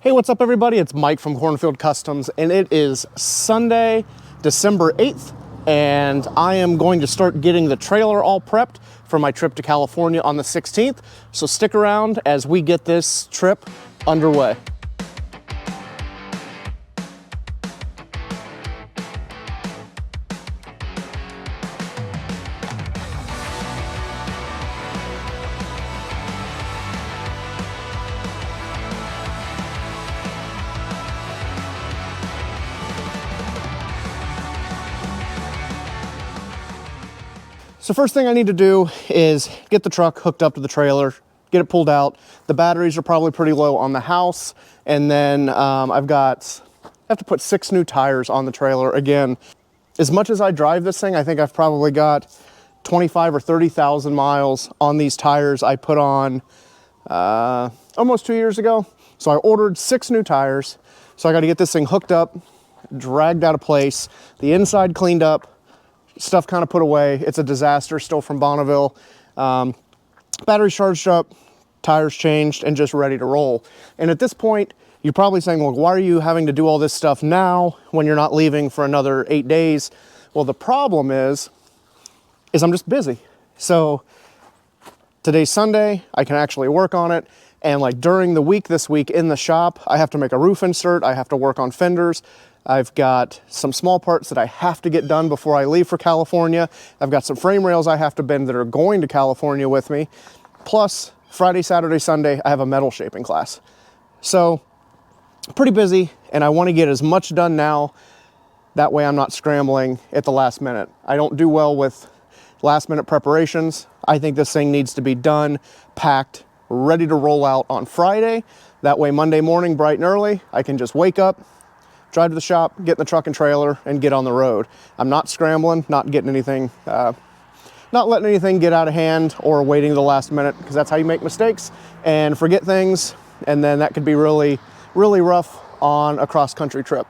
Hey, what's up everybody? It's Mike from Cornfield Customs, and it is Sunday, December 8th, and I am going to start getting the trailer all prepped for my trip to California on the 16th. So stick around as we get this trip underway. So first thing I need to do is get the truck hooked up to the trailer, get it pulled out. The batteries are probably pretty low on the house. And then I have to put 6 new tires on the trailer. Again, as much as I drive this thing, I think I've probably got 25 or 30,000 miles on these tires I put on almost 2 years ago. So I ordered 6 new tires. So I got to get this thing hooked up, dragged out of place, the inside cleaned up, stuff kind of put away. It's a disaster still from Bonneville. Batteries charged up, tires changed, and just ready to roll. And at this point, you're probably saying, well, why are you having to do all this stuff now when you're not leaving for another 8 days? Well, the problem is I'm just busy. So today's Sunday, I can actually work on it. And like during the week this week in the shop, I have to make a roof insert. I have to work on fenders. I've got some small parts that I have to get done before I leave for California. I've got some frame rails I have to bend that are going to California with me. Plus, Friday, Saturday, Sunday, I have a metal shaping class. So, pretty busy, and I want to get as much done now. That way I'm not scrambling at the last minute. I don't do well with last minute preparations. I think this thing needs to be done, packed, ready to roll out on Friday. That way Monday morning, bright and early, I can just wake up, drive to the shop, get in the truck and trailer, and get on the road. I'm not scrambling, not getting anything, not letting anything get out of hand or waiting to the last minute, because that's how you make mistakes and forget things, and then that could be really, really rough on a cross-country trip.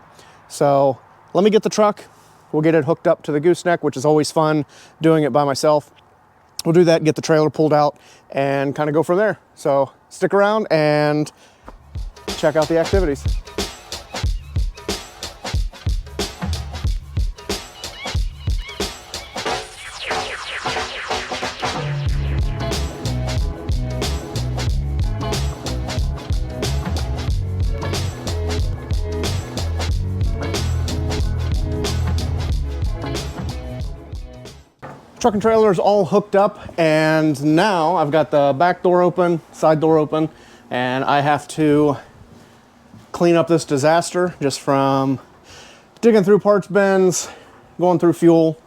So let me get the truck. We'll get it hooked up to the gooseneck, which is always fun doing it by myself. We'll do that, get the trailer pulled out, and kind of go from there. So stick around and check out the activities. Truck and trailer is all hooked up, and now I've got the back door open, side door open, and I have to clean up this disaster just from digging through parts bins, going through fuel.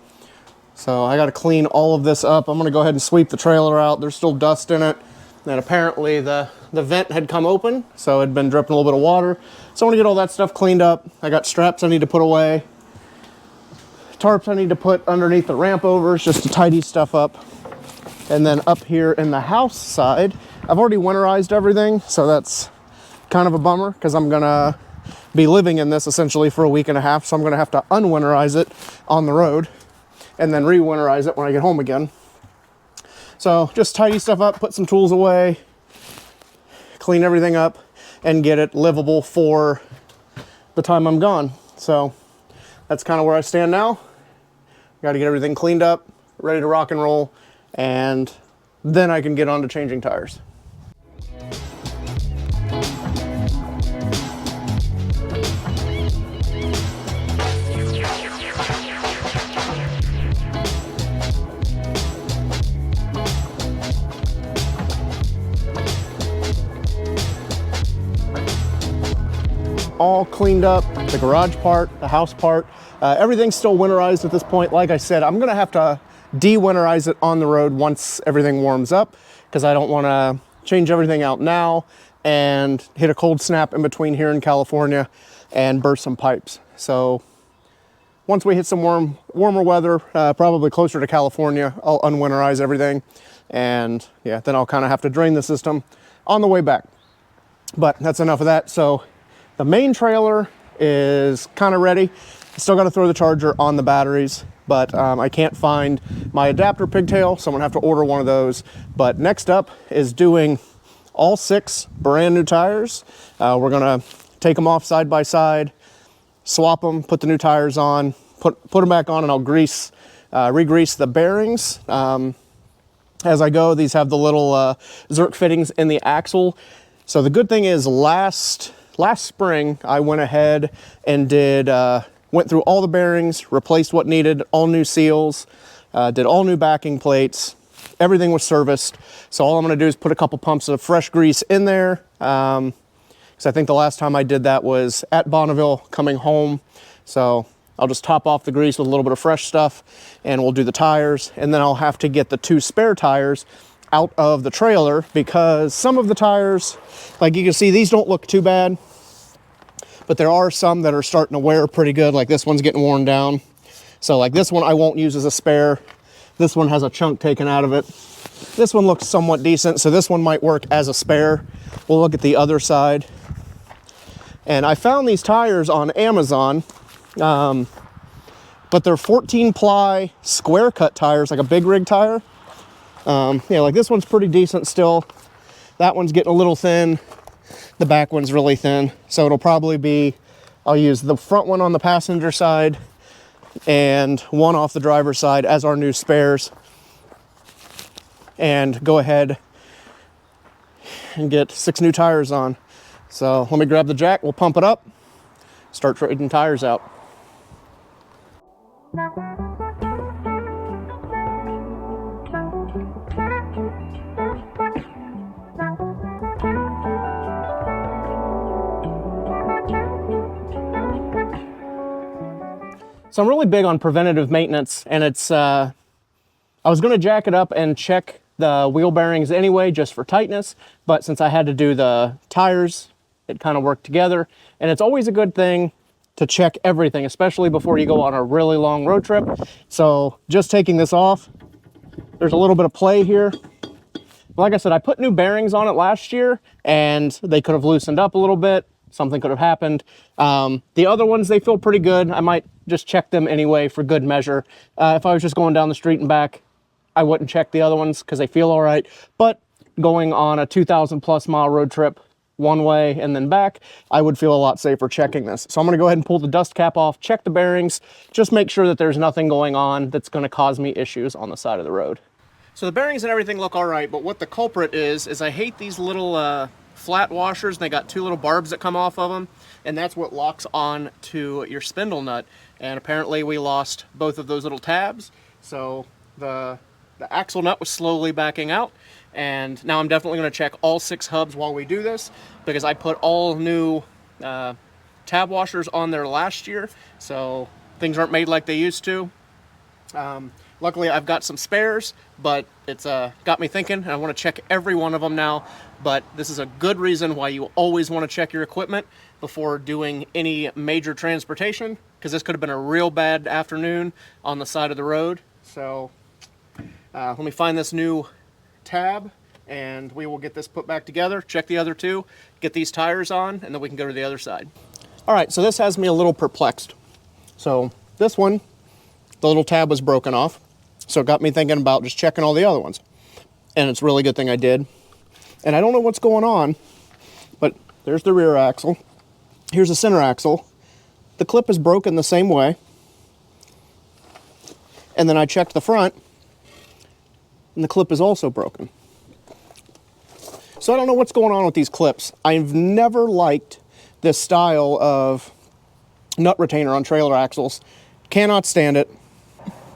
So I got to clean all of this up. I'm going to go ahead and sweep the trailer out. There's still dust in it, and apparently the vent had come open, so it had been dripping a little bit of water. So I want to get all that stuff cleaned up. I got straps I need to put away, tarps I need to put underneath the ramp overs just to tidy stuff up. And then up here in the house side, I've already winterized everything, so that's kind of a bummer because I'm gonna be living in this essentially for a week and a half, so I'm gonna have to unwinterize it on the road and then re-winterize it when I get home again. So just tidy stuff up, put some tools away, clean everything up, and get it livable for the time I'm gone. So that's kind of where I stand now. Got to get everything cleaned up, ready to rock and roll, and then I can get on to changing tires. All cleaned up, the garage part, the house part. Everything's still winterized at this point. Like I said, I'm gonna have to de-winterize it on the road once everything warms up, because I don't wanna change everything out now and hit a cold snap in between here in California and burst some pipes. So once we hit some warmer weather, probably closer to California, I'll unwinterize everything. And yeah, then I'll kind of have to drain the system on the way back. But that's enough of that. So the main trailer is kind of ready. Still got to throw the charger on the batteries, but I can't find my adapter pigtail, so I'm gonna have to order one of those. But next up is doing all 6 brand new tires. We're gonna take them off side by side, swap them, put the new tires on, put them back on, and I'll re-grease the bearings. As I go, these have the little Zerk fittings in the axle. So the good thing is last spring, I went ahead and went through all the bearings, replaced what needed, all new seals, did all new backing plates. Everything was serviced. So all I'm gonna do is put a couple pumps of fresh grease in there. Because I think the last time I did that was at Bonneville coming home. So I'll just top off the grease with a little bit of fresh stuff, and we'll do the tires. And then I'll have to get the 2 spare tires out of the trailer, because some of the tires, like you can see, these don't look too bad, but there are some that are starting to wear pretty good. Like this one's getting worn down. So like this one I won't use as a spare. This one has a chunk taken out of it. This one looks somewhat decent, so this one might work as a spare. We'll look at the other side. And I found these tires on Amazon, but they're 14 ply square cut tires, like a big rig tire. Yeah, like this one's pretty decent still. That one's getting a little thin. The back one's really thin. So it'll probably be, I'll use the front one on the passenger side and one off the driver's side as our new spares. And go ahead and get 6 new tires on. So let me grab the jack, we'll pump it up, start trading tires out. So I'm really big on preventative maintenance, and it's, I was gonna jack it up and check the wheel bearings anyway, just for tightness, but since I had to do the tires, it kind of worked together. And it's always a good thing to check everything, especially before you go on a really long road trip. So just taking this off, there's a little bit of play here. Like I said, I put new bearings on it last year and they could have loosened up a little bit. Something could have happened. The other ones, they feel pretty good. I might just check them anyway for good measure. If I was just going down the street and back, I wouldn't check the other ones because they feel all right. But going on a 2,000+ mile road trip one way and then back, I would feel a lot safer checking this. So I'm gonna go ahead and pull the dust cap off, check the bearings, just make sure that there's nothing going on that's gonna cause me issues on the side of the road. So the bearings and everything look all right, but what the culprit is I hate these little flat washers. They got 2 little barbs that come off of them, and that's what locks on to your spindle nut. And apparently we lost both of those little tabs. So the axle nut was slowly backing out. And now I'm definitely going to check all 6 hubs while we do this, because I put all new tab washers on there last year, so things aren't made like they used to. Luckily I've got some spares, but it's got me thinking, and I want to check every one of them now. But this is a good reason why you always want to check your equipment before doing any major transportation, because this could have been a real bad afternoon on the side of the road. So let me find this new tab and we will get this put back together, check the other 2, get these tires on, and then we can go to the other side. All right, so this has me a little perplexed. So this one, the little tab was broken off, so it got me thinking about just checking all the other ones. And it's a really good thing I did. And I don't know what's going on, but there's the rear axle. Here's the center axle. The clip is broken the same way. And then I checked the front, and the clip is also broken. So I don't know what's going on with these clips. I've never liked this style of nut retainer on trailer axles. Cannot stand it.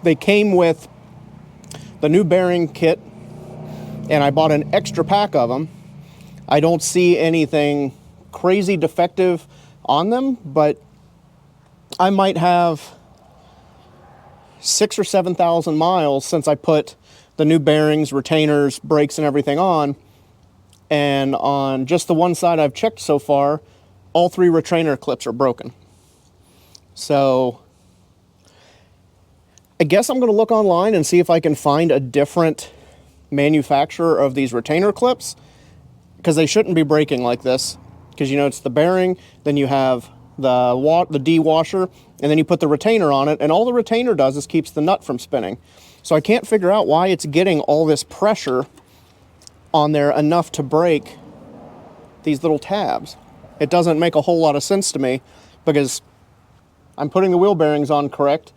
They came with the new bearing kit, and I bought an extra pack of them. I don't see anything crazy defective on them, but I might have 6,000 or 7,000 miles since I put the new bearings, retainers, brakes, and everything on. And on just the one side I've checked so far, all 3 retainer clips are broken. So I guess I'm going to look online and see if I can find a different manufacturer of these retainer clips, because they shouldn't be breaking like this. Because, you know, it's the bearing, then you have the D washer, and then you put the retainer on it, and all the retainer does is keeps the nut from spinning. So I can't figure out why it's getting all this pressure on there enough to break these little tabs. It doesn't make a whole lot of sense to me because I'm putting the wheel bearings on correct.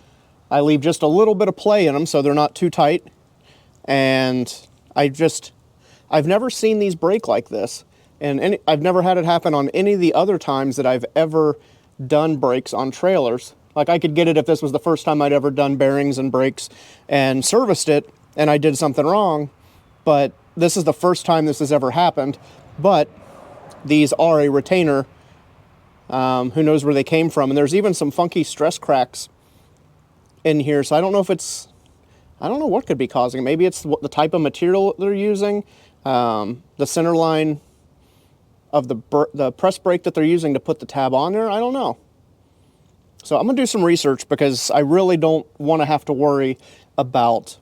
I leave just a little bit of play in them so they're not too tight. And I've never seen these break like this. And I've never had it happen on any of the other times that I've ever done brakes on trailers. Like, I could get it if this was the first time I'd ever done bearings and brakes and serviced it and I did something wrong, but this is the first time this has ever happened. But these are a retainer. Who knows where they came from? And there's even some funky stress cracks in here, so I don't know if it's, I don't know what could be causing it. Maybe it's the type of material they're using, the center line of the press brake that they're using to put the tab on there. I don't know. So I'm gonna do some research because I really don't want to have to worry about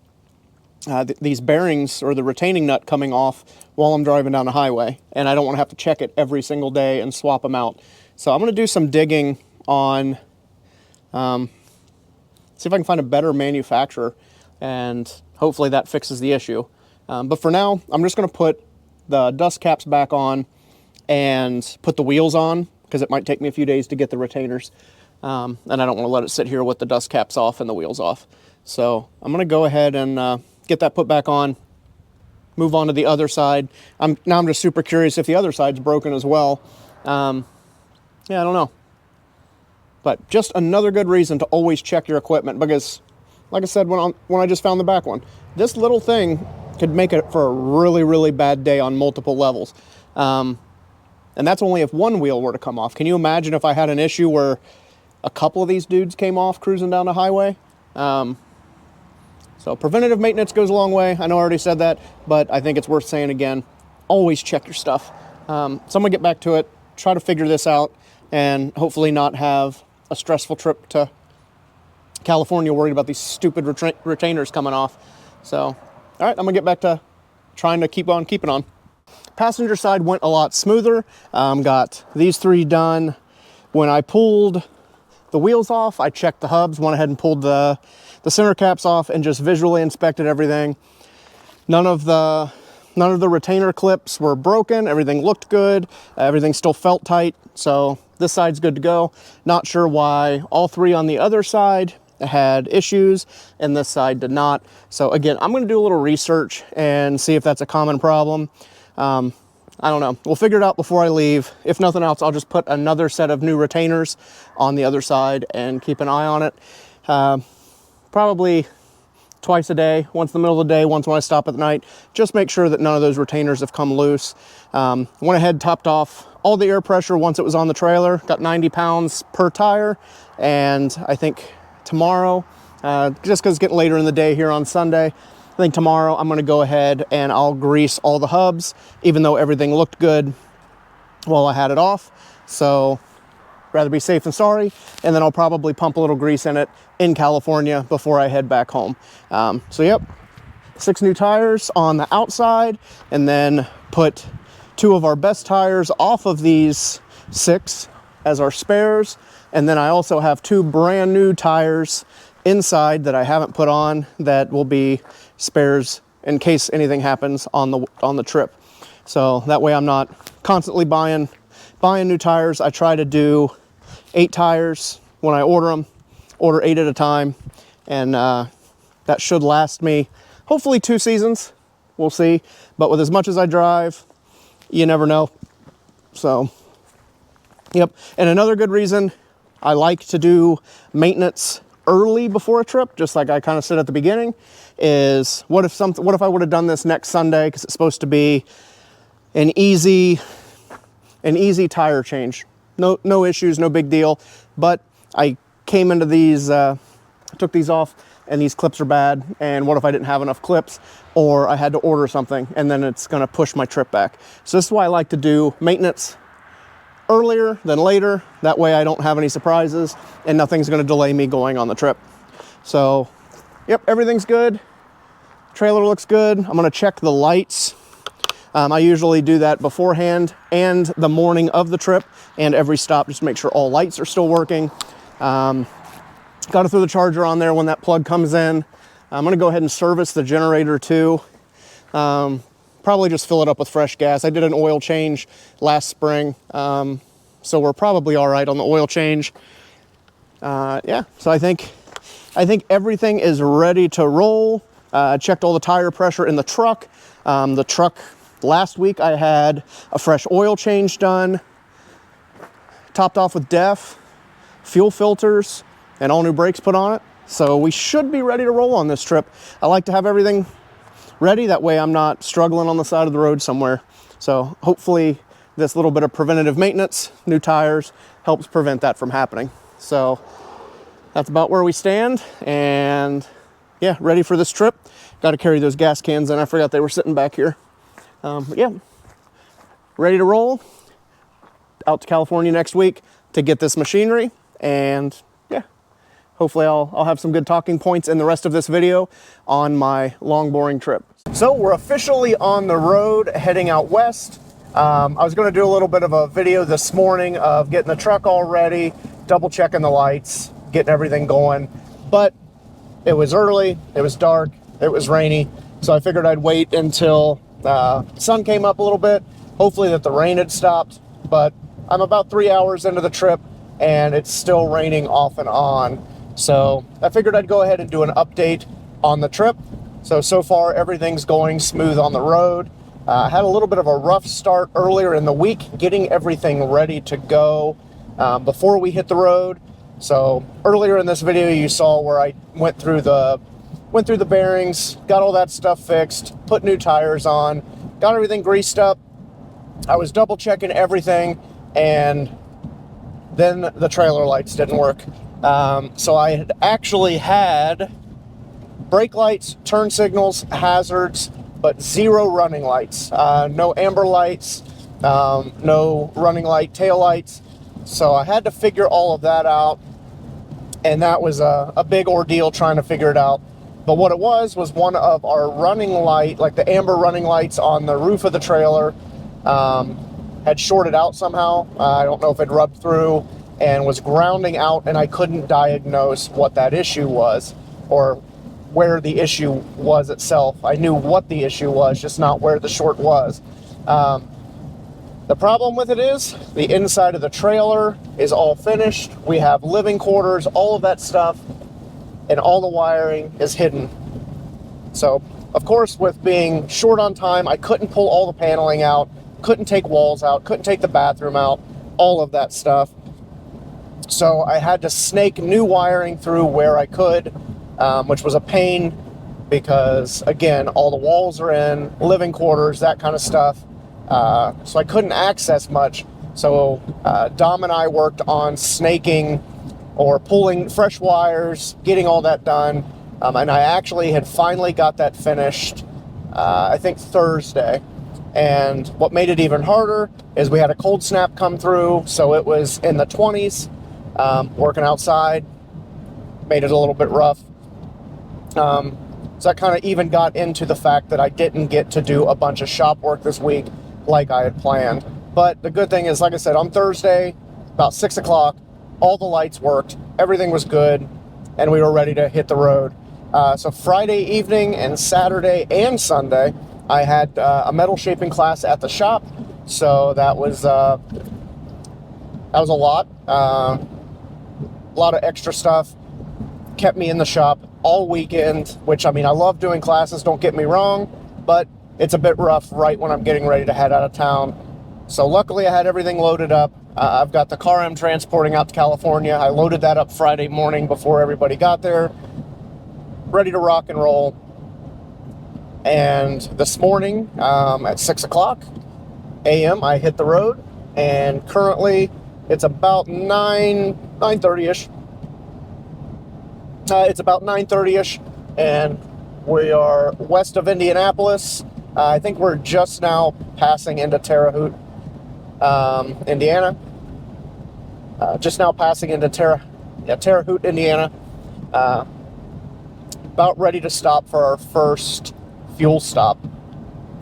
these bearings or the retaining nut coming off while I'm driving down the highway, and I don't want to have to check it every single day and swap them out. So I'm gonna do some digging on, see if I can find a better manufacturer, and hopefully that fixes the issue. But for now, I'm just gonna put the dust caps back on and put the wheels on because it might take me a few days to get the retainers. And I don't want to let it sit here with the dust caps off and the wheels off. So I'm going to go ahead and get that put back on, move on to the other side. Now I'm just super curious if the other side's broken as well. Yeah, I don't know. But just another good reason to always check your equipment because, like I said when I just found the back one, this little thing could make it for a really, really bad day on multiple levels. And that's only if one wheel were to come off. Can you imagine if I had an issue where a couple of these dudes came off cruising down the highway? So preventative maintenance goes a long way. I know I already said that, but I think it's worth saying again. Always check your stuff. So I'm gonna get back to it, try to figure this out, and hopefully not have a stressful trip to California worried about these stupid retainers coming off. So, all right, I'm gonna get back to trying to keep on keeping on. Passenger side went a lot smoother. Got these three done. When I pulled the wheels off, I checked the hubs, went ahead and pulled the center caps off and just visually inspected everything. None of the retainer clips were broken. Everything looked good. Everything still felt tight. So this side's good to go. Not sure why all three on the other side had issues and this side did not. So again, I'm gonna do a little research and see if that's a common problem. I don't know. We'll figure it out before I leave. If nothing else, I'll just put another set of new retainers on the other side and keep an eye on it. Probably twice a day, once in the middle of the day, once when I stop at night. Just make sure that none of those retainers have come loose. Went ahead, topped off all the air pressure once it was on the trailer. Got 90 pounds per tire. And I think tomorrow, just because it's getting later in the day here on Sunday, I think tomorrow I'm going to go ahead and I'll grease all the hubs, even though everything looked good while I had it off. So rather be safe than sorry. And then I'll probably pump a little grease in it in California before I head back home. So yep, 6 new tires on the outside, and then put 2 of our best tires off of these 6 as our spares. And then I also have 2 brand new tires inside that I haven't put on that will be spares in case anything happens on the trip. So that way I'm not constantly buying new tires. I try to do 8 tires when I order them, order 8 at a time, and that should last me hopefully 2 seasons. We'll see. But with as much as I drive, you never know. So yep. And another good reason I like to do maintenance early before a trip, just like I kind of said at the beginning, is what if I would have done this next Sunday, because it's supposed to be an easy tire change. No issues, no big deal. But I came into these, took these off, and these clips are bad. And what if I didn't have enough clips, or I had to order something, and then it's gonna push my trip back. So this is why I like to do maintenance earlier than later. That way I don't have any surprises and nothing's going to delay me going on the trip. So yep, everything's good. Trailer looks good. I'm going to check the lights. I usually do that beforehand and the morning of the trip and every stop, just to make sure all lights are still working. Got to throw the charger on there when that plug comes in. I'm going to go ahead and service the generator too. probably just fill it up with fresh gas. I did an oil change last spring, so we're probably all right on the oil change. Yeah, so I think everything is ready to roll. I checked all the tire pressure in the truck. Last week I had a fresh oil change done, topped off with DEF, fuel filters, and all new brakes put on it. So we should be ready to roll on this trip. I like to have everything ready, that way I'm not struggling on the side of the road somewhere. So hopefully this little bit of preventative maintenance, new tires, helps prevent that from happening. So that's about where we stand, and yeah, ready for this trip. Got to carry those gas cans in. I forgot they were sitting back here. But yeah, ready to roll. Out to California next week to get this machinery, and yeah, hopefully I'll have some good talking points in the rest of this video on my long boring trip. So we're officially on the road heading out west. I was going to do a little bit of a video this morning of getting the truck all ready, double checking the lights, getting everything going, but it was early, it was dark, it was rainy, so I figured I'd wait until sun came up a little bit, hopefully that the rain had stopped. But I'm about 3 hours into the trip and it's still raining off and on, so I figured I'd go ahead and do an update on the trip. So far everything's going smooth on the road. I had a little bit of a rough start earlier in the week getting everything ready to go before we hit the road. So earlier in this video you saw where I went through the bearings, got all that stuff fixed, put new tires on, got everything greased up. I was double checking everything, and then the trailer lights didn't work. So I had actually had brake lights, turn signals, hazards, but zero running lights. No amber lights, no running light tail lights. So I had to figure all of that out, and that was a big ordeal trying to figure it out. But what it was one of our running light, like the amber running lights on the roof of the trailer, had shorted out somehow. I don't know if it rubbed through and was grounding out, and I couldn't diagnose what that issue was or where the issue was itself. I knew what the issue was, just not where the short was. The problem with it is the inside of the trailer is all finished. We have living quarters, all of that stuff, and all the wiring is hidden. So, of course, with being short on time, I couldn't pull all the paneling out, couldn't take walls out, couldn't take the bathroom out, all of that stuff. So I had to snake new wiring through where I could, which was a pain because, again, all the walls are in, living quarters, that kind of stuff. So I couldn't access much. So Dom and I worked on snaking or pulling fresh wires, getting all that done. And I actually had finally got that finished, I think Thursday. And what made it even harder is we had a cold snap come through, so it was in the 20s, working outside, made it a little bit rough. So that kind of even got into the fact that I didn't get to do a bunch of shop work this week like I had planned. But the good thing is, like I said, on Thursday, about 6 o'clock, all the lights worked, everything was good, and we were ready to hit the road. So Friday evening and Saturday and Sunday, I had a metal shaping class at the shop, so that was a lot. A lot of extra stuff kept me in the shop all weekend, which, I mean, I love doing classes, don't get me wrong, but it's a bit rough right when I'm getting ready to head out of town. So luckily I had everything loaded up. I've got the car I'm transporting out to California. I loaded that up Friday morning before everybody got there, ready to rock and roll. And this morning at 6 o'clock a.m. I hit the road, and currently it's about 9:30ish. It's about 9:30ish, and we are west of Indianapolis. I think we're just now passing into Terre Haute, Indiana. Just now passing into Terre Haute, Indiana. About ready to stop for our first fuel stop.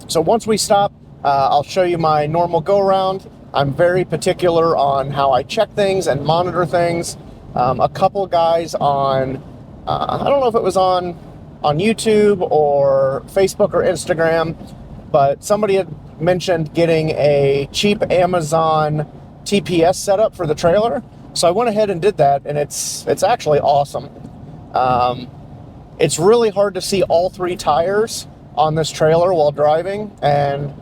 So once we stop, I'll show you my normal go-around. I'm very particular on how I check things and monitor things. A couple guys on, I don't know if it was on YouTube or Facebook or Instagram, but somebody had mentioned getting a cheap Amazon TPS setup for the trailer. So I went ahead and did that, and it's actually awesome. It's really hard to see all 3 tires on this trailer while driving, and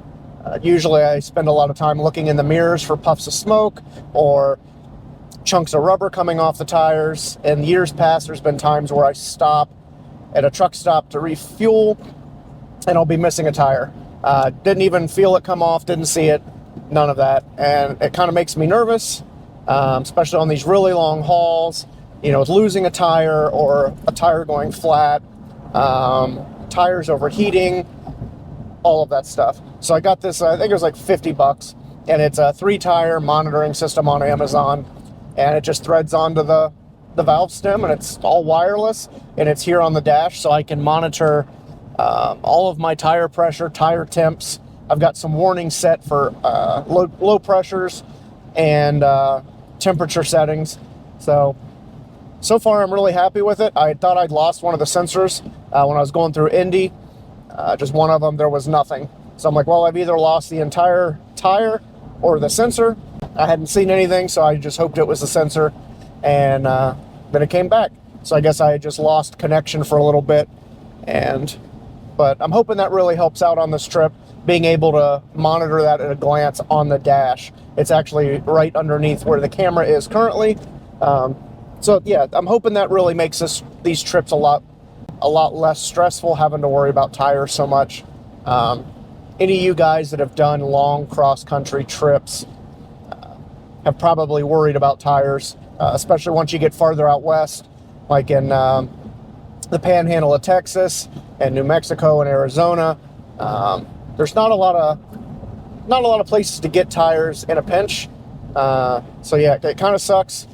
usually I spend a lot of time looking in the mirrors for puffs of smoke or chunks of rubber coming off the tires. In years past, there's been times where I stop at a truck stop to refuel, and I'll be missing a tire. Didn't even feel it come off, didn't see it, none of that. And it kind of makes me nervous, especially on these really long hauls, you know, with losing a tire or a tire going flat, tires overheating, all of that stuff. So I got this, I think it was like $50, and it's a 3-tire monitoring system on Amazon, and it just threads onto the valve stem, and it's all wireless, and it's here on the dash, so I can monitor all of my tire pressure, tire temps. I've got some warnings set for low pressures and temperature settings. So far I'm really happy with it. I thought I'd lost one of the sensors when I was going through Indy. Just one of them, there was nothing. So I'm like, well, I've either lost the entire tire or the sensor. I hadn't seen anything, so I just hoped it was the sensor, and then it came back. So I guess I just lost connection for a little bit, but I'm hoping that really helps out on this trip, being able to monitor that at a glance on the dash. It's actually right underneath where the camera is currently. So yeah, I'm hoping that really makes these trips a lot less stressful, having to worry about tires so much. Any of you guys that have done long cross-country trips have probably worried about tires, especially once you get farther out west, like in the panhandle of Texas and New Mexico and Arizona. There's not a lot of places to get tires in a pinch. So yeah, it kind of sucks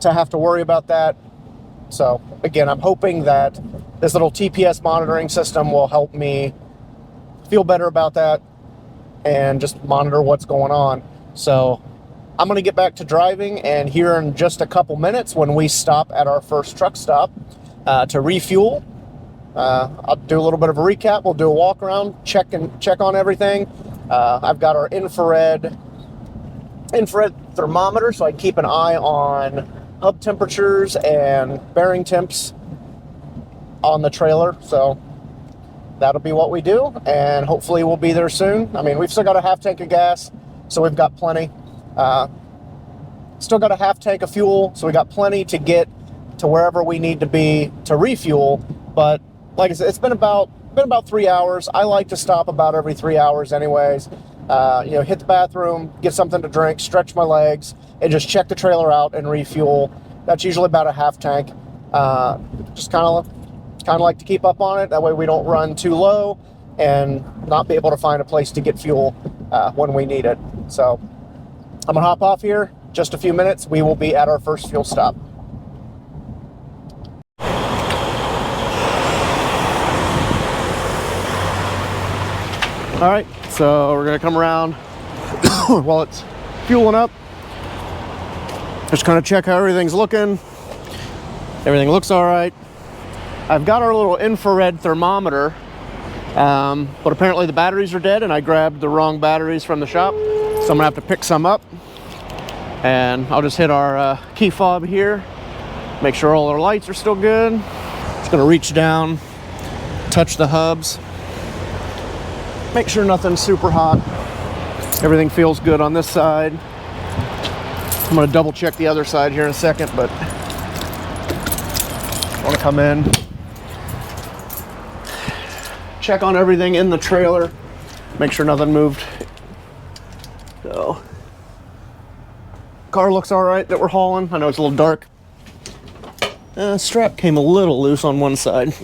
to have to worry about that. So again, I'm hoping that this little TPS monitoring system will help me feel better about that and just monitor what's going on. So I'm going to get back to driving, and here in just a couple minutes when we stop at our first truck stop to refuel, I'll do a little bit of a recap. We'll do a walk around, check on everything. I've got our infrared thermometer, so I keep an eye on hub temperatures and bearing temps on the trailer. So that'll be what we do, and hopefully we'll be there soon. I mean, we've still got a half tank of gas, so we've got plenty. Still got a half tank of fuel, so we got plenty to get to wherever we need to be to refuel. But like I said, it's been about 3 hours. I like to stop about every 3 hours anyways. Hit the bathroom, get something to drink, stretch my legs, and just check the trailer out and refuel. That's usually about a half tank. Just kind of like to keep up on it. That way we don't run too low and not be able to find a place to get fuel when we need it. So I'm gonna hop off here. Just a few minutes, we will be at our first fuel stop. All right, so we're gonna come around while it's fueling up. Just kind of check how everything's looking. Everything looks all right. I've got our little infrared thermometer, but apparently the batteries are dead, and I grabbed the wrong batteries from the shop. So I'm gonna have to pick some up, and I'll just hit our key fob here, make sure all our lights are still good. Just gonna reach down, touch the hubs, make sure nothing's super hot. Everything feels good on this side. I'm gonna double check the other side here in a second, but I wanna come in, check on everything in the trailer, make sure nothing moved. So, car looks all right that we're hauling. I know it's a little dark. Strap came a little loose on one side.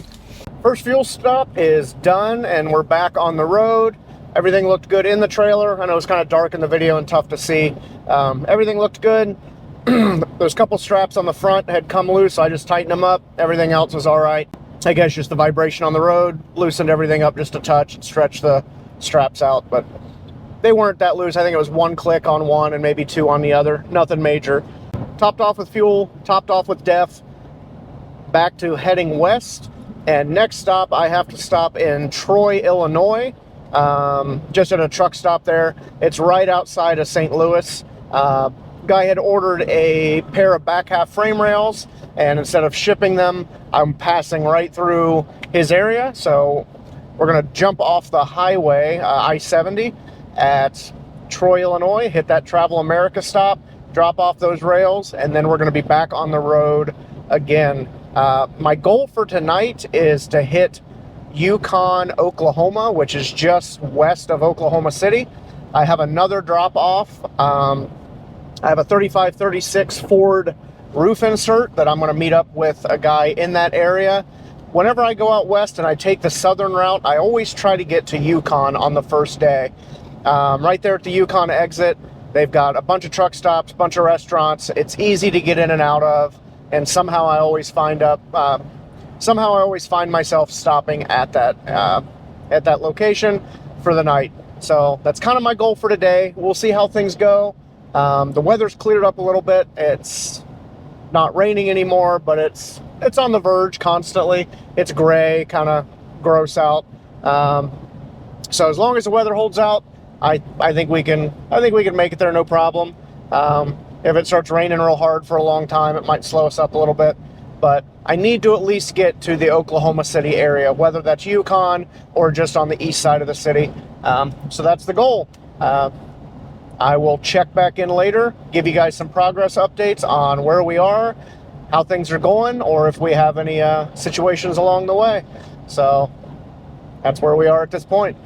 First fuel stop is done, and we're back on the road. Everything looked good in the trailer. I know it's kind of dark in the video and tough to see. Everything looked good. There's a couple straps on the front that had come loose, so I just tightened them up. Everything else was all right. I guess just the vibration on the road loosened everything up just a touch and stretched the straps out, but they weren't that loose. I think it was one click on one and maybe two on the other. Nothing major. Topped off with fuel, topped off with DEF. Back to heading west. And next stop, I have to stop in Troy, Illinois. just at a truck stop there. It's right outside of St. Louis. Guy had ordered a pair of back half frame rails, and instead of shipping them, I'm passing right through his area. So we're gonna jump off the highway, I-70 at Troy, Illinois, hit that Travel America stop, drop off those rails, and then we're gonna be back on the road again. My goal for tonight is to hit Yukon, Oklahoma, which is just west of Oklahoma City. I have another drop off. I have a 3536 Ford roof insert that I'm going to meet up with a guy in that area. Whenever I go out west and I take the southern route, I always try to get to Yukon on the first day. Right there at the Yukon exit, they've got a bunch of truck stops, a bunch of restaurants. It's easy to get in and out of, and somehow I always find myself stopping at that location for the night. So that's kind of my goal for today. We'll see how things go. The weather's cleared up a little bit. It's not raining anymore, but it's on the verge constantly. It's gray, kind of gross out. So as long as the weather holds out, I think we can make it there, no problem. If it starts raining real hard for a long time, it might slow us up a little bit. But I need to at least get to the Oklahoma City area, whether that's Yukon or just on the east side of the city. So that's the goal. I will check back in later, give you guys some progress updates on where we are, how things are going, or if we have any situations along the way. So that's where we are at this point.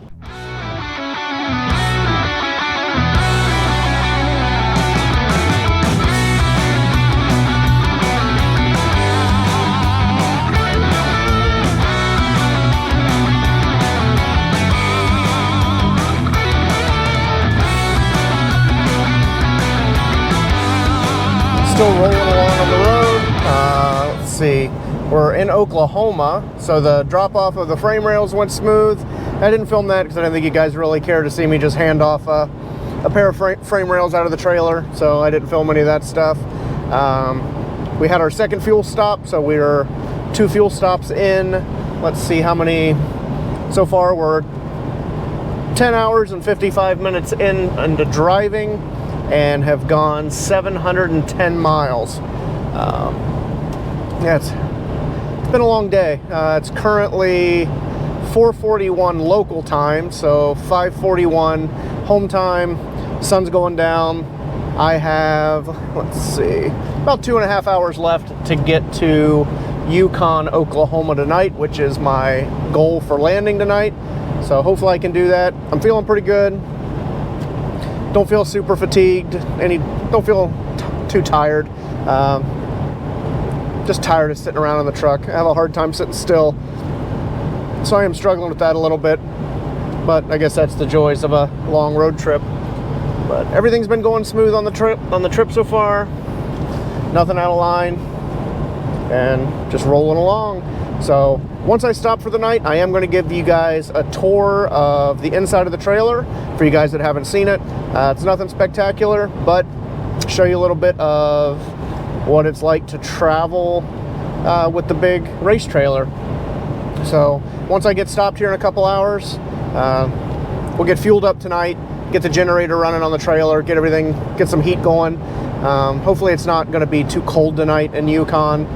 Still rolling along on the road. Let's see, we're in Oklahoma, so the drop off of the frame rails went smooth. I didn't film that because I didn't think you guys really care to see me just hand off a pair of frame rails out of the trailer, so I didn't film any of that stuff. We had our second fuel stop, so we were 2 fuel stops in. Let's see how many so far. We're 10 hours and 55 minutes into driving, and have gone 710 miles. Yeah, it's been a long day. It's currently 4:41 local time, so 5:41 home time. Sun's going down. I have, let's see, about 2.5 hours left to get to Yukon, Oklahoma tonight, which is my goal for landing tonight. So hopefully I can do that. I'm feeling pretty good. Don't feel super fatigued, don't feel too tired. Just tired of sitting around in the truck. I have a hard time sitting still, so I am struggling with that a little bit, but I guess that's the joys of a long road trip. But everything's been going smooth on the trip so far. Nothing out of line, and just rolling along. So once I stop for the night, I am going to give you guys a tour of the inside of the trailer for you guys that haven't seen it. It's nothing spectacular, but show you a little bit of what it's like to travel with the big race trailer. So once I get stopped here in a couple hours, we'll get fueled up tonight, get the generator running on the trailer, get some heat going. Hopefully it's not going to be too cold tonight in Yukon.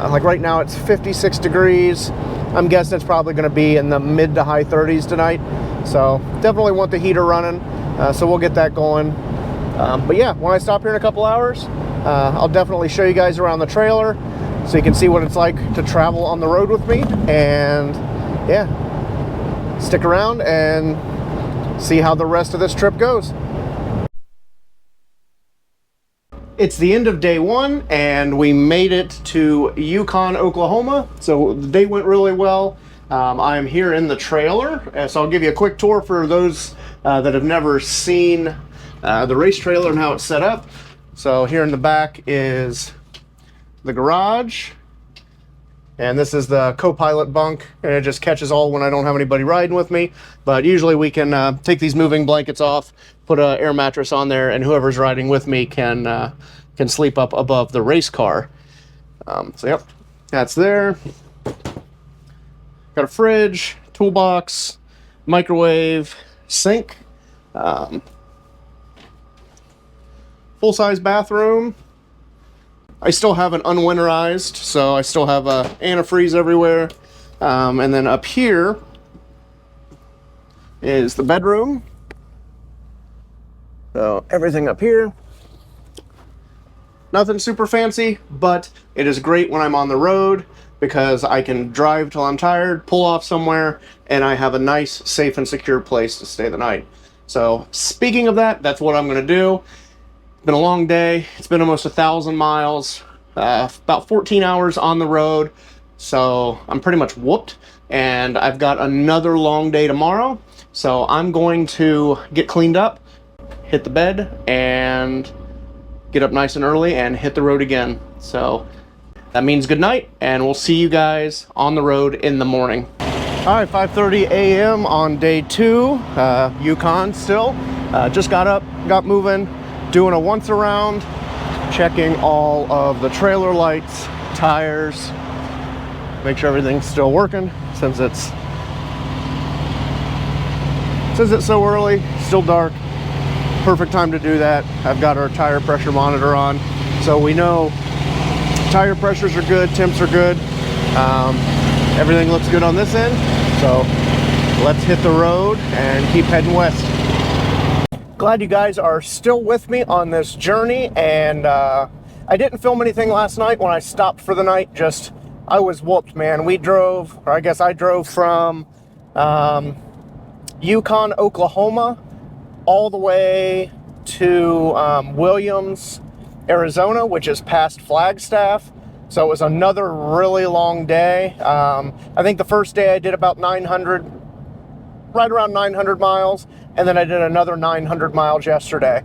Like right now it's 56 degrees. I'm guessing it's probably going to be in the mid to high 30s tonight. So definitely want the heater running. So we'll get that going. But yeah, when I stop here in a couple hours, I'll definitely show you guys around the trailer so you can see what it's like to travel on the road with me. And yeah, stick around and see how the rest of this trip goes. It's the end of day one, and we made it to Yukon, Oklahoma. So the day went really well. I'm here in the trailer, so I'll give you a quick tour for those that have never seen the race trailer and how it's set up. So here in the back is the garage, and this is the co-pilot bunk, and it just catches all when I don't have anybody riding with me. But usually we can take these moving blankets off, put an air mattress on there, and whoever's riding with me can sleep up above the race car. So yep, that's there. Got a fridge, toolbox, microwave sink, full-size bathroom. I still have it unwinterized, so I still have antifreeze everywhere. And then up here is the bedroom. So everything up here. Nothing super fancy, but it is great when I'm on the road because I can drive till I'm tired, pull off somewhere, and I have a nice, safe, and secure place to stay the night. So speaking of that, that's what I'm going to do. It's been a long day. It's been almost 1,000 miles, about 14 hours on the road. So I'm pretty much whooped, and I've got another long day tomorrow. So I'm going to get cleaned up, hit the bed, and get up nice and early and hit the road again. So that means good night, and we'll see you guys on the road in the morning. All right, 5:30 a.m. on day 2, Yukon still. Just got up, got moving, doing a once around, checking all of the trailer lights, tires, make sure everything's still working since it's so early, still dark. Perfect time to do that. I've got our tire pressure monitor on, so we know tire pressures are good, temps are good. Everything looks good on this end, so let's hit the road and keep heading west. Glad you guys are still with me on this journey, and I didn't film anything last night when I stopped for the night. Just I was whooped, man. We drove, or I guess I drove from Yukon, Oklahoma, all the way to Williams, Arizona, which is past Flagstaff. So it was another really long day. I think the first day I did about 900, right around 900 miles, and then I did another 900 miles yesterday.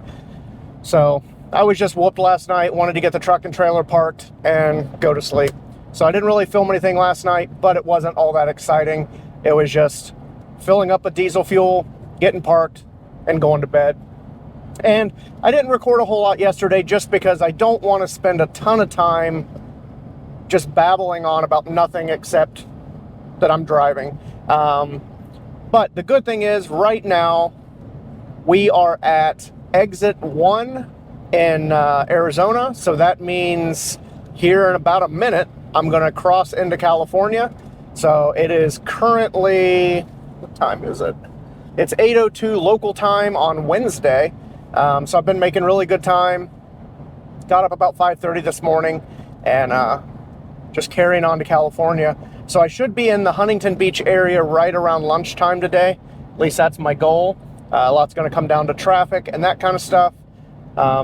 So I was just whooped last night, wanted to get the truck and trailer parked and go to sleep. So I didn't really film anything last night, but it wasn't all that exciting. It was just filling up with diesel fuel, getting parked, and going to bed. And I didn't record a whole lot yesterday just because I don't want to spend a ton of time just babbling on about nothing except that I'm driving. But the good thing is right now we are at exit 1 in Arizona. So that means here in about a minute, I'm going to cross into California. So it is currently, what time is it? It's 8:02 local time on Wednesday. So I've been making really good time. Got up about 5:30 this morning and just carrying on to California. So I should be in the Huntington Beach area right around lunchtime today. At least that's my goal. A lot's going to come down to traffic and that kind of stuff.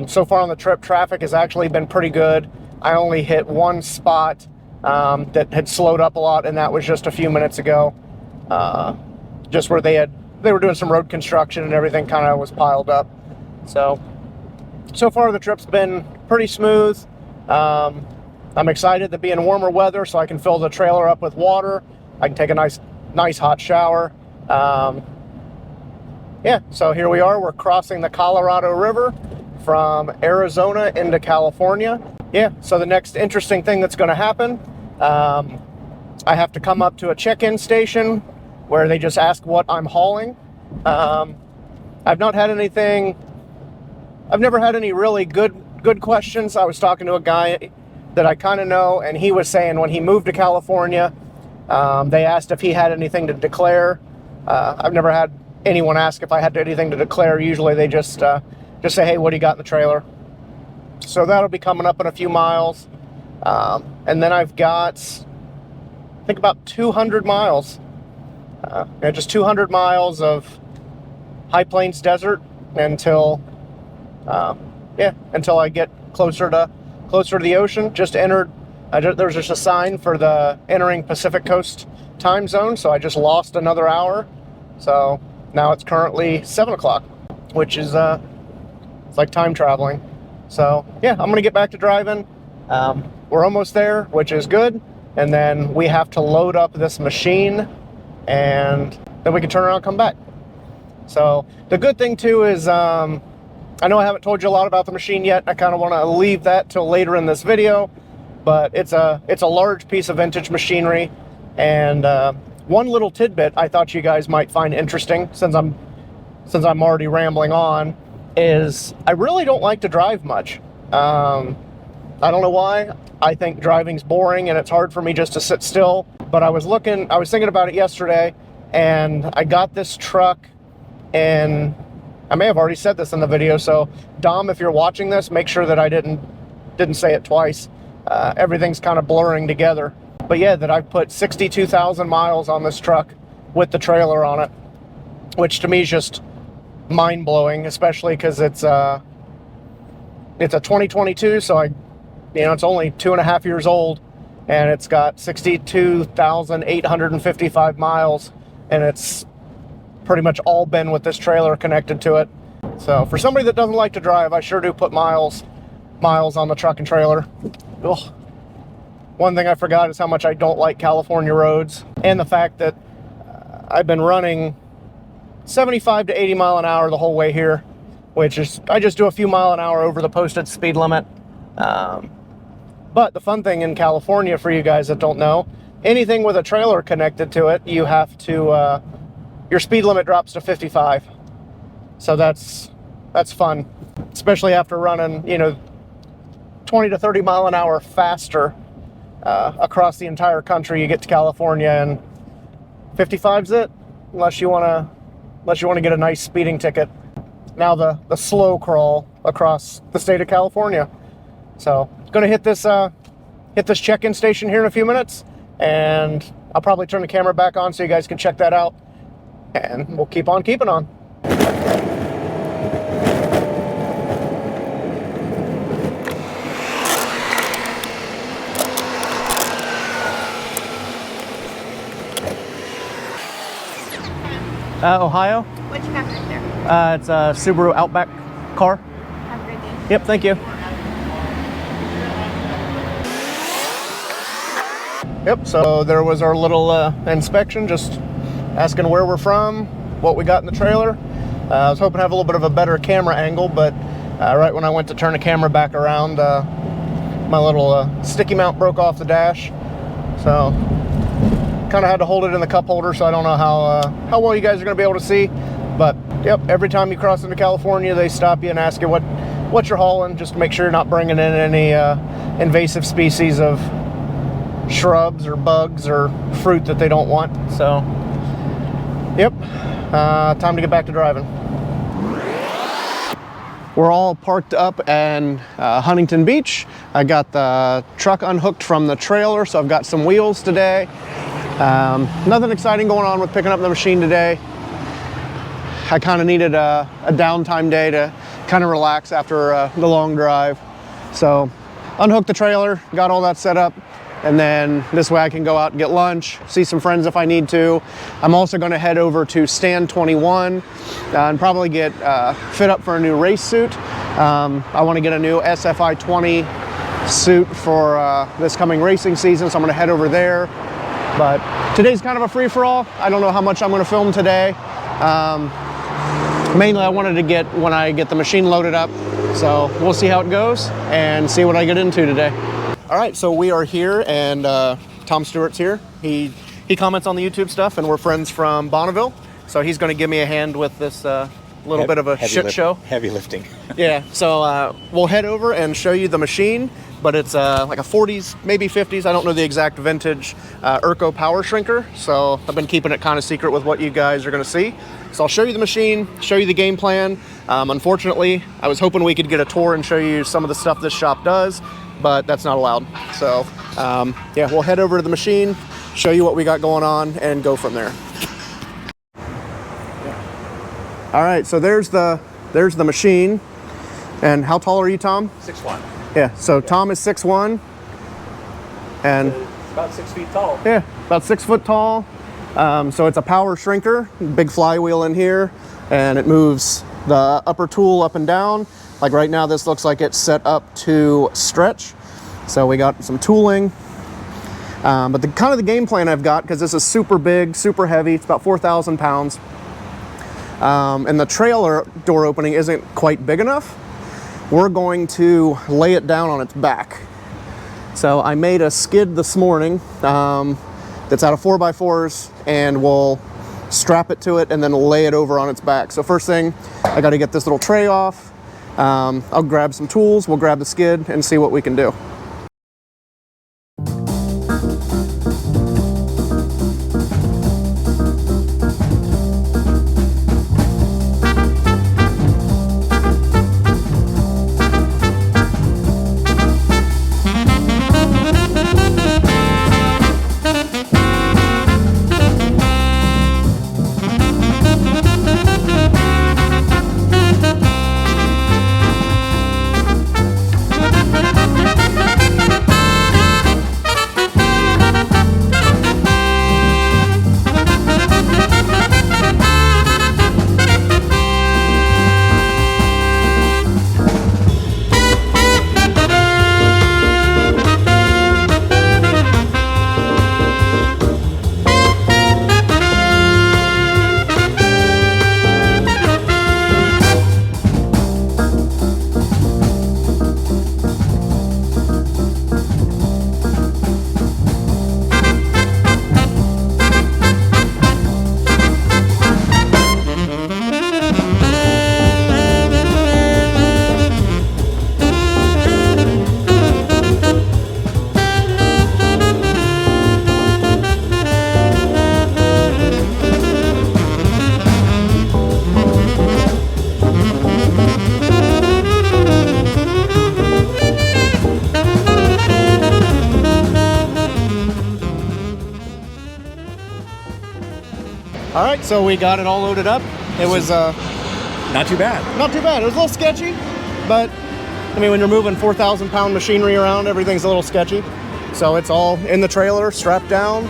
So far on the trip, traffic has actually been pretty good. I only hit one spot that had slowed up a lot, and that was just a few minutes ago. Just where they were doing some road construction and everything kind of was piled up. So far the trip's been pretty smooth. I'm excited to be in warmer weather so I can fill the trailer up with water. I can take a nice hot shower. Yeah, so here we are. We're crossing the Colorado River from Arizona into California. Yeah, so the next interesting thing that's going to happen, I have to come up to a check-in station where they just ask what I'm hauling. I've not had anything, I've never had any really good questions. I was talking to a guy that I kind of know, and he was saying when he moved to California, they asked if he had anything to declare. I've never had anyone ask if I had anything to declare. Usually they just say, hey, what do you got in the trailer? So that'll be coming up in a few miles. And then I've got, I think about 200 miles. Just 200 miles of high plains desert until I get closer to the ocean. Just entered, there's just a sign for the entering Pacific Coast time zone, so I just lost another hour. So now it's currently 7 o'clock, which is it's like time traveling. So yeah, I'm gonna get back to driving. We're almost there, which is good. And then we have to load up this machine, and then we can turn around and come back. So the good thing too is, I know I haven't told you a lot about the machine yet. I kind of want to leave that till later in this video, but it's a large piece of vintage machinery, and one little tidbit I thought you guys might find interesting, since I'm already rambling on, is I really don't like to drive much. I don't know why. I think driving's boring and it's hard for me just to sit still. But I was thinking about it yesterday, and I got this truck, and I may have already said this in the video, so Dom, if you're watching this, make sure that I didn't say it twice. Everything's kind of blurring together. But yeah, that I've put 62,000 miles on this truck with the trailer on it, which to me is just mind-blowing, especially because it's a 2022, so it's only 2.5 years old, and it's got 62,855 miles, and it's pretty much all been with this trailer connected to it. So for somebody that doesn't like to drive, I sure do put miles on the truck and trailer. Ugh. One thing I forgot is how much I don't like California roads, and the fact that I've been running 75 to 80 mile an hour the whole way here, which is, I just do a few mile an hour over the posted speed limit. But the fun thing in California, for you guys that don't know, anything with a trailer connected to it, you have to, your speed limit drops to 55. So that's fun, especially after running, 20 to 30 mile an hour faster across the entire country. You get to California and 55's it, unless you want to get a nice speeding ticket. Now the slow crawl across the state of California. So going to hit this check-in station here in a few minutes, and I'll probably turn the camera back on so you guys can check that out, and we'll keep on keeping on. Ohio. What you got right there? It's a Subaru Outback car. Have a great day. Yep, thank you. Yep, so there was our little inspection, just asking where we're from, what we got in the trailer. I was hoping to have a little bit of a better camera angle, but right when I went to turn the camera back around, my little sticky mount broke off the dash. So kind of had to hold it in the cup holder, so I don't know how well you guys are going to be able to see. But yep, every time you cross into California, they stop you and ask you what you're hauling, just to make sure you're not bringing in any invasive species of shrubs or bugs or fruit that they don't want. So yep, time to get back to driving. We're all parked up in Huntington Beach. I got the truck unhooked from the trailer, so I've got some wheels today. Nothing exciting going on with picking up the machine today. I kind of needed a downtime day to kind of relax after the long drive. So unhooked the trailer, got all that set up, and then this way I can go out and get lunch, see some friends if I need to. I'm also going to head over to Stand 21 and probably get fit up for a new race suit. I want to get a new SFI 20 suit for this coming racing season, so I'm going to head over there. But today's kind of a free-for-all. I don't know how much I'm going to film today. Mainly I wanted to get when I get the machine loaded up, so we'll see how it goes and see what I get into today. All right, so we are here, and Tom Stewart's here. He comments on the YouTube stuff, and we're friends from Bonneville, so he's going to give me a hand with this little bit of a shit show. Heavy lifting. Yeah, so we'll head over and show you the machine, but it's like a 40s, maybe 50s, I don't know the exact vintage Urco power shrinker, so I've been keeping it kind of secret with what you guys are going to see. So I'll show you the machine, show you the game plan. Unfortunately, I was hoping we could get a tour and show you some of the stuff this shop does, but that's not allowed. So yeah, we'll head over to the machine, show you what we got going on, and go from there. All right, so there's the machine. And how tall are you, Tom? 6'1". Yeah, so Tom is 6'1", and it's about 6 feet tall. Yeah, about 6 foot tall. So it's a power shrinker, big flywheel in here, and it moves the upper tool up and down. Like right now, this looks like it's set up to stretch. So we got some tooling. But the kind of the game plan I've got, because this is super big, super heavy, it's about 4,000 pounds. And the trailer door opening isn't quite big enough. We're going to lay it down on its back. So I made a skid this morning. that's out of 4x4s, and we'll strap it to it and then lay it over on its back. So first thing, I got to get this little tray off. I'll grab some tools, we'll grab the skid and see what we can do. All right, so we got it all loaded up. It was not too bad. Not too bad. It was a little sketchy, but I mean, when you're moving 4,000 pound machinery around, everything's a little sketchy. So it's all in the trailer, strapped down,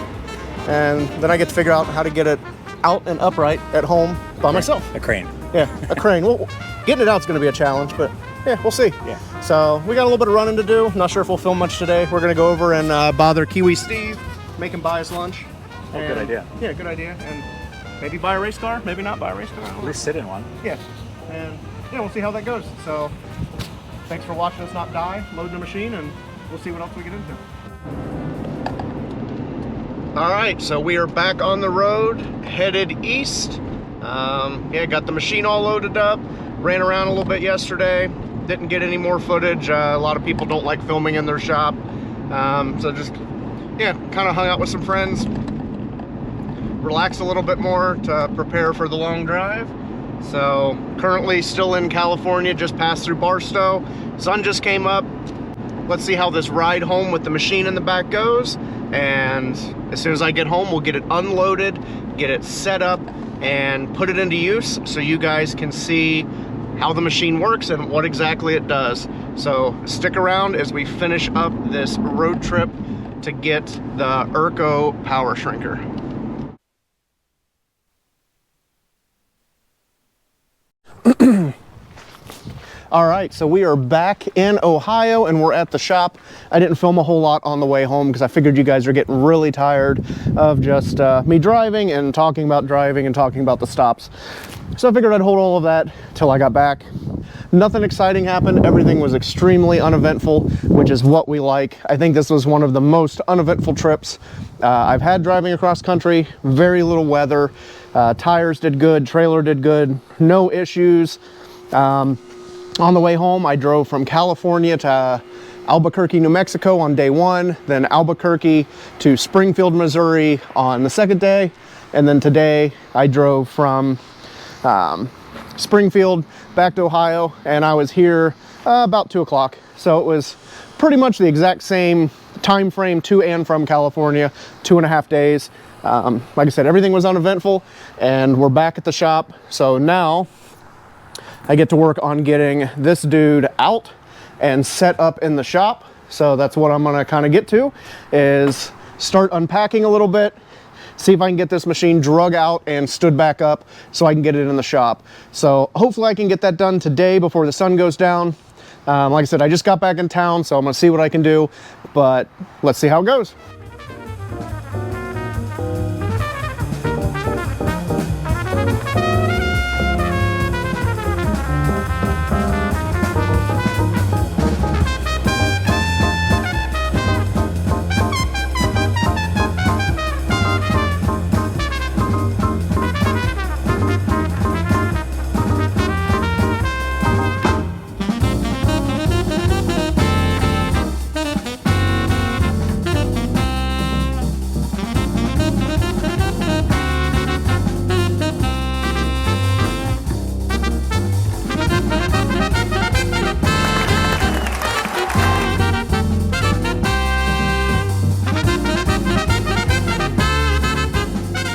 and then I get to figure out how to get it out and upright at home by myself. A crane. Yeah, a crane. Well, getting it out's going to be a challenge, but yeah, we'll see. Yeah. So we got a little bit of running to do. Not sure if we'll film much today. We're going to go over and bother Kiwi Steve, make him buy us lunch. Oh, good idea. Yeah, good idea. And maybe buy a race car, maybe not buy a race car. At least sit in one. Yeah, and yeah, we'll see how that goes. So thanks for watching us not die, load the machine, and we'll see what else we get into. All right, so we are back on the road, headed east. Yeah, got the machine all loaded up, ran around a little bit yesterday, didn't get any more footage. A lot of people don't like filming in their shop. So just, yeah, kind of hung out with some friends, relax a little bit more to prepare for the long drive. So currently still in California, just passed through Barstow. Sun just came up. Let's see how this ride home with the machine in the back goes. And as soon as I get home, we'll get it unloaded, get it set up, and put it into use so you guys can see how the machine works and what exactly it does. So stick around as we finish up this road trip to get the Urco power shrinker. All right, so we are back in Ohio and we're at the shop. I didn't film a whole lot on the way home because I figured you guys are getting really tired of just me driving and talking about driving and talking about the stops. So I figured I'd hold all of that till I got back. Nothing exciting happened. Everything was extremely uneventful, which is what we like. I think this was one of the most uneventful trips I've had driving across country. Very little weather. Tires did good, trailer did good, no issues. On the way home, I drove from California to Albuquerque, New Mexico on day one, then Albuquerque to Springfield, Missouri on the second day, and then today I drove from Springfield back to Ohio, and I was here about 2 o'clock. So it was pretty much the exact same time frame to and from California, 2.5 days. Like I said, everything was uneventful, and we're back at the shop. So now I get to work on getting this dude out and set up in the shop. So that's what I'm gonna kind of get to, is start unpacking a little bit, see if I can get this machine drug out and stood back up so I can get it in the shop. So hopefully I can get that done today before the sun goes down. Like I said, I just got back in town, so I'm gonna see what I can do, but let's see how it goes.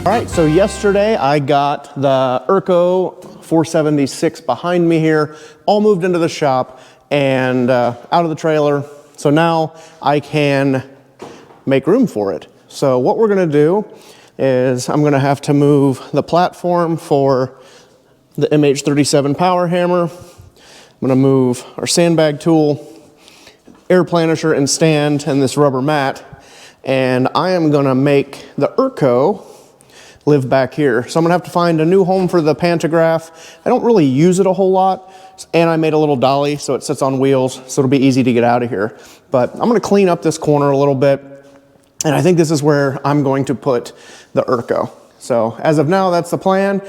All right, so yesterday I got the Urco 476 behind me here, all moved into the shop and out of the trailer. So now I can make room for it. So what we're gonna do is I'm gonna have to move the platform for the MH37 power hammer. I'm gonna move our sandbag tool, air planisher and stand, and this rubber mat. And I am gonna make the Urco live back here. So I'm gonna have to find a new home for the pantograph. I don't really use it a whole lot, and I made a little dolly so it sits on wheels, so it'll be easy to get out of here. But I'm gonna clean up this corner a little bit, and I think this is where I'm going to put the Urco. So as of now, that's the plan.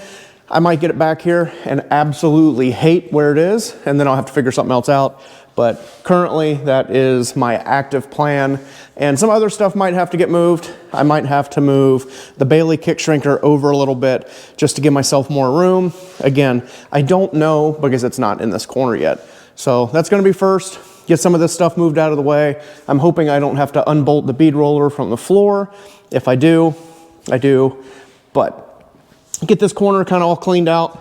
I might get it back here and absolutely hate where it is, and then I'll have to figure something else out. But currently, that is my active plan. And some other stuff might have to get moved. I might have to move the Bailey kick shrinker over a little bit just to give myself more room. Again, I don't know because it's not in this corner yet. So that's gonna be first. Get some of this stuff moved out of the way. I'm hoping I don't have to unbolt the bead roller from the floor. If I do, I do. But get this corner kind of all cleaned out,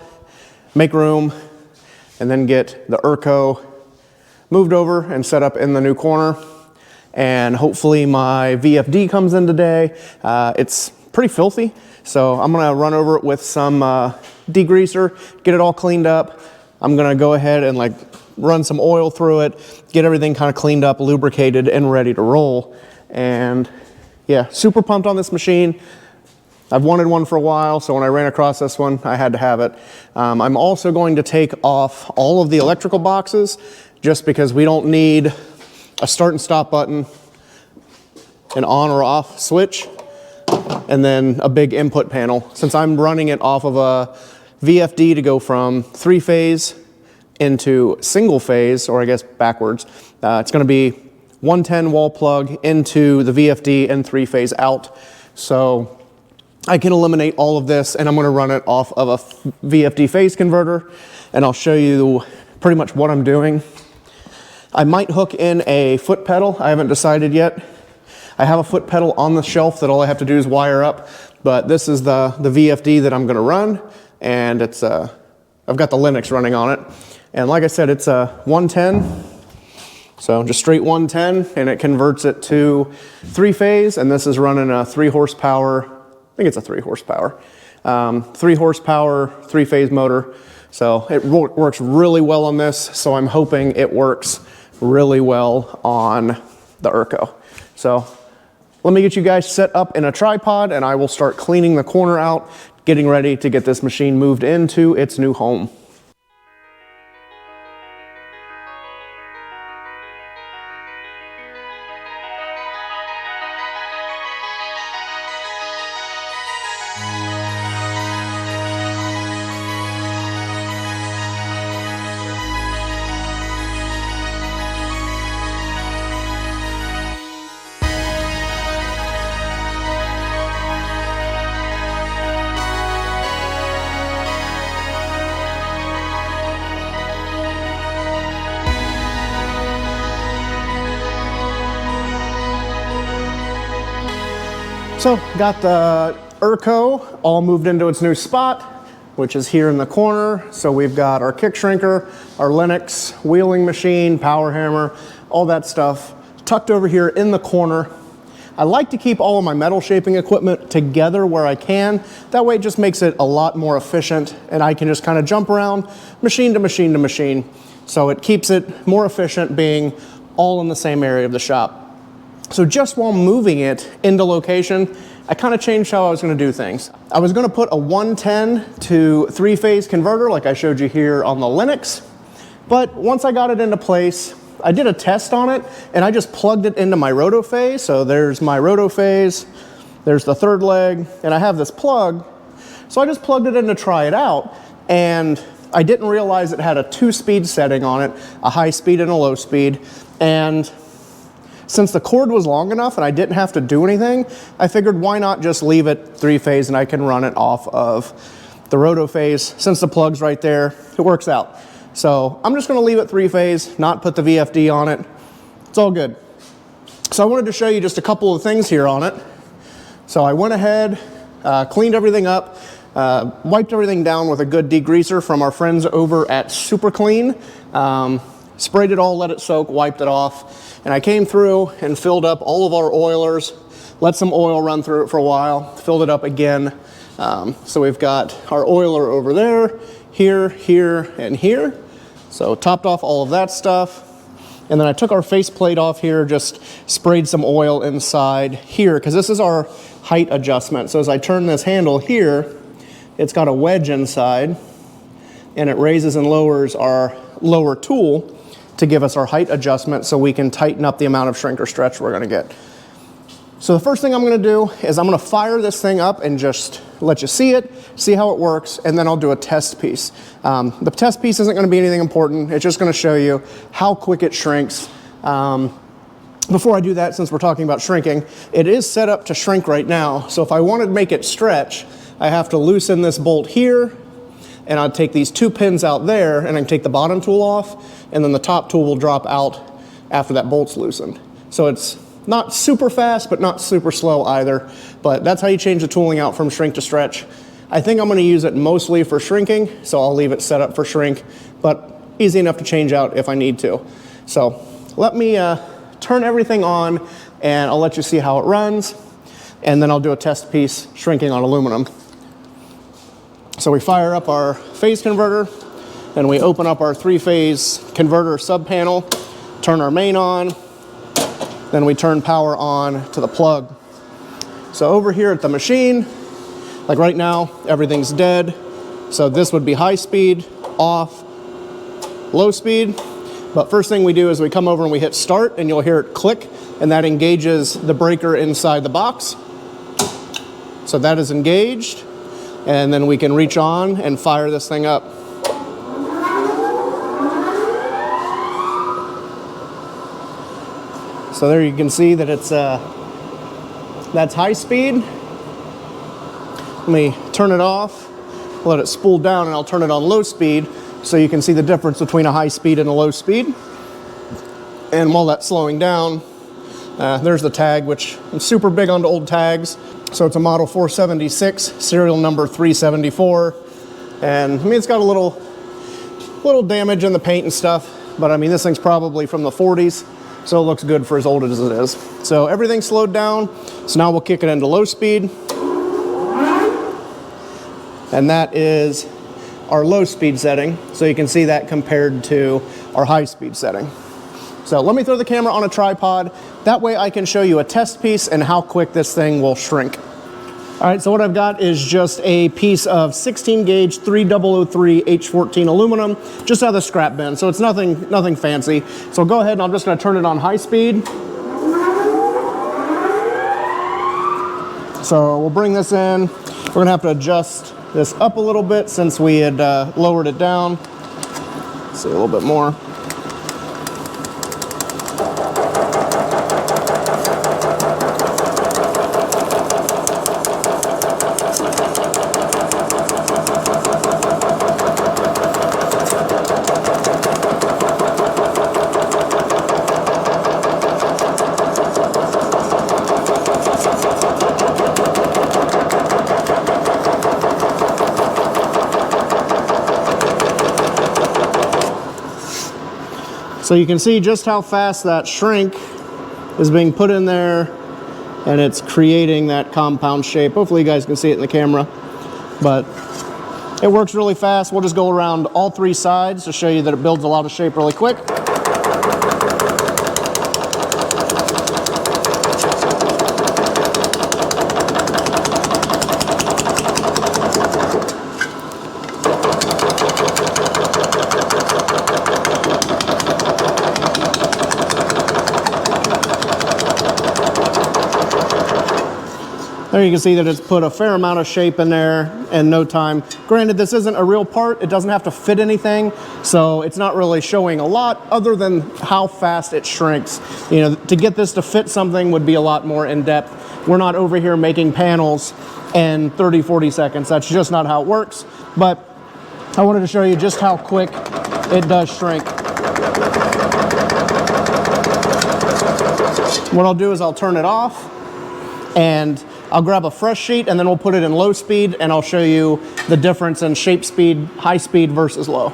make room, and then get the Urco moved over and set up in the new corner. And hopefully my VFD comes in today. It's pretty filthy, so I'm gonna run over it with some degreaser, get it all cleaned up. I'm gonna go ahead and like run some oil through it, get everything kind of cleaned up, lubricated, and ready to roll. And yeah, super pumped on this machine. I've wanted one for a while, so when I ran across this one, I had to have it. I'm also going to take off all of the electrical boxes just because we don't need a start and stop button, an on or off switch, and then a big input panel. Since I'm running it off of a VFD to go from 3-phase into single phase, or I guess backwards, it's gonna be 110 wall plug into the VFD and 3-phase out. So I can eliminate all of this, and I'm gonna run it off of a VFD phase converter, and I'll show you pretty much what I'm doing. I might hook in a foot pedal. I haven't decided yet. I have a foot pedal on the shelf that all I have to do is wire up, but this is the VFD that I'm gonna run, and it's I've got the Linux running on it. And like I said, it's a 110, so just straight 110, and it converts it to 3-phase, and this is running a 3 horsepower, I think it's a 3 horsepower, 3 horsepower, 3-phase motor. So it works really well on this, so I'm hoping it works really well on the Urco. So let me get you guys set up in a tripod, and I will start cleaning the corner out, getting ready to get this machine moved into its new home. So got the Urco all moved into its new spot, which is here in the corner. So we've got our kick shrinker, our Linux wheeling machine, power hammer, all that stuff tucked over here in the corner. I like to keep all of my metal shaping equipment together where I can. That way it just makes it a lot more efficient, and I can just kind of jump around machine to machine to machine. So it keeps it more efficient being all in the same area of the shop. So just while moving it into location, I kind of changed how I was going to do things. I was going to put a 110 to 3-phase converter like I showed you here on the Linux, but once I got it into place, I did a test on it, and I just plugged it into my rotophase. So there's my rotophase, there's the third leg, and I have this plug. So I just plugged it in to try it out, and I didn't realize it had a 2-speed setting on it, a high speed and a low speed, and since the cord was long enough and I didn't have to do anything, I figured why not just leave it 3-phase and I can run it off of the rotophase. Since the plug's right there, it works out. So I'm just gonna leave it 3-phase, not put the VFD on it. It's all good. So I wanted to show you just a couple of things here on it. So I went ahead, Cleaned everything up, wiped everything down with a good degreaser from our friends over at Super Clean. Sprayed it all, let it soak, wiped it off, and I came through and filled up all of our oilers, let some oil run through it for a while, filled it up again. So we've got our oiler over there, here, here, and here. So topped off all of that stuff. And then I took our faceplate off here, just sprayed some oil inside here, because this is our height adjustment. So as I turn this handle here, it's got a wedge inside, and it raises and lowers our lower tool to give us our height adjustment so we can tighten up the amount of shrink or stretch we're gonna get. So the first thing I'm gonna do is I'm gonna fire this thing up and just let you see it, see how it works, and then I'll do a test piece. The test piece isn't gonna be anything important. It's just gonna show you how quick it shrinks. Before I do that, since we're talking about shrinking, it is set up to shrink right now. So if I wanted to make it stretch, I have to loosen this bolt here, and I'll take these 2 pins out there, and I can take the bottom tool off, and then the top tool will drop out after that bolt's loosened. So it's not super fast, but not super slow either. But that's how you change the tooling out from shrink to stretch. I think I'm gonna use it mostly for shrinking, so I'll leave it set up for shrink, but easy enough to change out if I need to. So let me turn everything on, and I'll let you see how it runs, and then I'll do a test piece shrinking on aluminum. So we fire up our phase converter, and we open up our 3-phase converter sub panel, turn our main on, then we turn power on to the plug. So over here at the machine, like right now, everything's dead. So this would be high speed, off, low speed. But first thing we do is we come over and we hit start, and you'll hear it click, and that engages the breaker inside the box. So that is engaged. And then we can reach on and fire this thing up. So there you can see that it's that's high speed. Let me turn it off, let it spool down, and I'll turn it on low speed so you can see the difference between a high speed and a low speed. And while that's slowing down, there's the tag, which I'm super big onto old tags. So it's a model 476, serial number 374. And I mean, it's got a little damage in the paint and stuff, but I mean, this thing's probably from the 40s, so it looks good for as old as it is. So everything's slowed down. So now we'll kick it into low speed. And that is our low speed setting. So you can see that compared to our high speed setting. So let me throw the camera on a tripod. That way I can show you a test piece and how quick this thing will shrink. All right, so what I've got is just a piece of 16 gauge 3003 H14 aluminum, just out of the scrap bin. So it's nothing fancy. So I'll go ahead and I'm just gonna turn it on high speed. So we'll bring this in. We're gonna have to adjust this up a little bit since we had lowered it down. Let's see a little bit more. So you can see just how fast that shrink is being put in there, and it's creating that compound shape. Hopefully you guys can see it in the camera, but it works really fast. We'll just go around all 3 sides to show you that it builds a lot of shape really quick. There you can see that it's put a fair amount of shape in there in no time. Granted, this isn't a real part. It doesn't have to fit anything, so it's not really showing a lot other than how fast it shrinks. You know, to get this to fit something would be a lot more in depth. We're not over here making panels in 30, 40 seconds. That's just not how it works. But I wanted to show you just how quick it does shrink. What I'll do is I'll turn it off, and I'll grab a fresh sheet and then we'll put it in low speed and I'll show you the difference in shape speed, high speed versus low.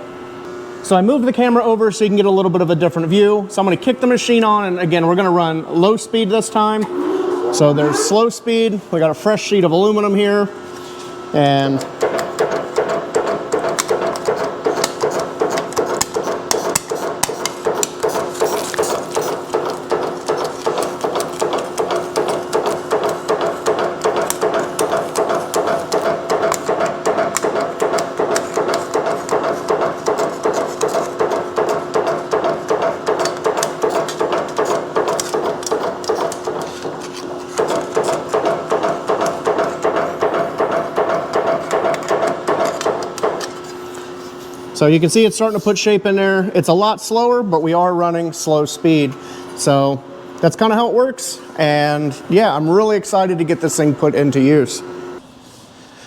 So I moved the camera over so you can get a little bit of a different view. So I'm gonna kick the machine on, and again, we're gonna run low speed this time. So there's slow speed. We got a fresh sheet of aluminum here, and so you can see it's starting to put shape in there. It's a lot slower, but we are running slow speed. So that's kind of how it works. And yeah, I'm really excited to get this thing put into use.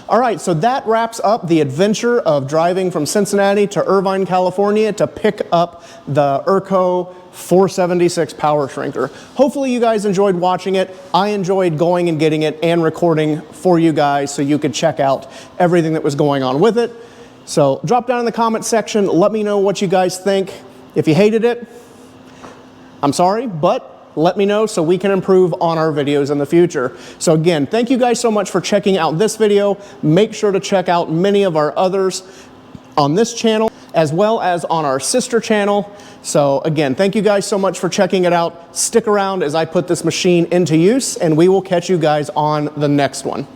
All right, so that wraps up the adventure of driving from Cincinnati to Irvine, California to pick up the Urco 476 power shrinker. Hopefully you guys enjoyed watching it. I enjoyed going and getting it and recording for you guys so you could check out everything that was going on with it. So drop down in the comment section, let me know what you guys think. If you hated it, I'm sorry, but let me know so we can improve on our videos in the future. So again, thank you guys so much for checking out this video. Make sure to check out many of our others on this channel, as well as on our sister channel. So again, thank you guys so much for checking it out. Stick around as I put this machine into use, and we will catch you guys on the next one.